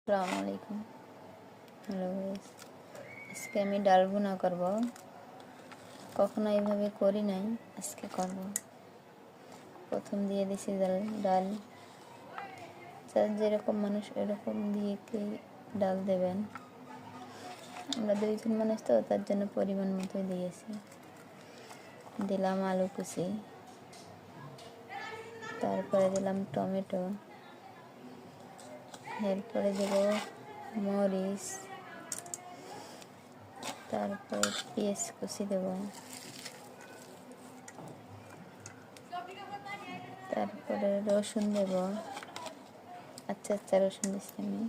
আসসালামু আলাইকুম। Hello guys, আজকে আমি ডাল ভুনা করব। কখনো এইভাবে করি নাই, আজকে করব। প্রথম দিয়ে দিছি ডাল। যার যেরকম মানুষ এরকম দিয়ে ডাল দেবেন। আমরা 2 জন মানুষ তো, তার জন্য পরিমাণ মতোই দিয়েছি। দিলাম আলু কুচি, তারপরে দিলাম টমেটো, এরপরে দেব মরিচ, তারপরে পেঁয়াজ কুচি দেব, তারপরে রসুন দেব। আচ্ছা রসুন দিচ্ছি আমি।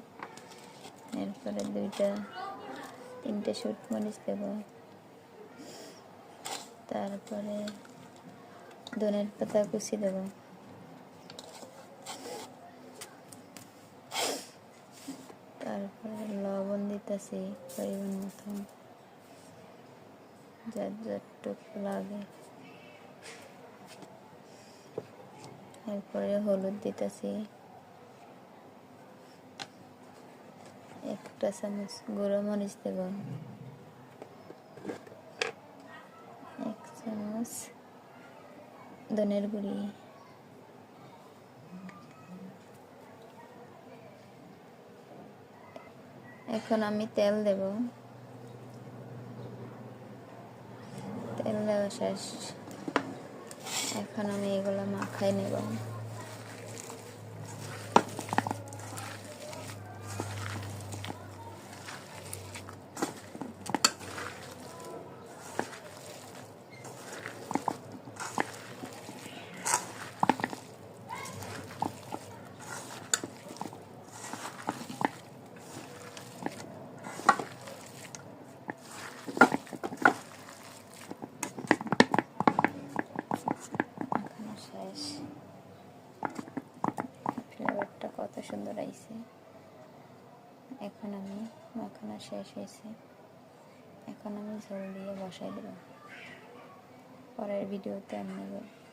এরপরে 2-3টে শুকনো মরিচ দেব, তারপরে ধনের পাতা কুচি দেব, তারপরে লবণ দিতেছি পরিমাণ মতো, যার যতটুকু লাগে। এরপরে হলুদ দিতেছি 1 চামচ, গুঁড়ো মরিচ দেব 1 চামচ, ধনের গুঁড়ি, এখন আমি তেল দেব। তেল দেওয়া শেষ। এখন আমি এগুলো মাখাই নেব। শেষ। ফ্লেভারটা কত সুন্দর আইছে। এখন আমি মাখানো শেষ হয়েছে। এখন আমি ঝোল দিয়ে বসাই দেব। পরের ভিডিওতে আমি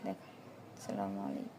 দেখা। আসসালামু আলাইকুম।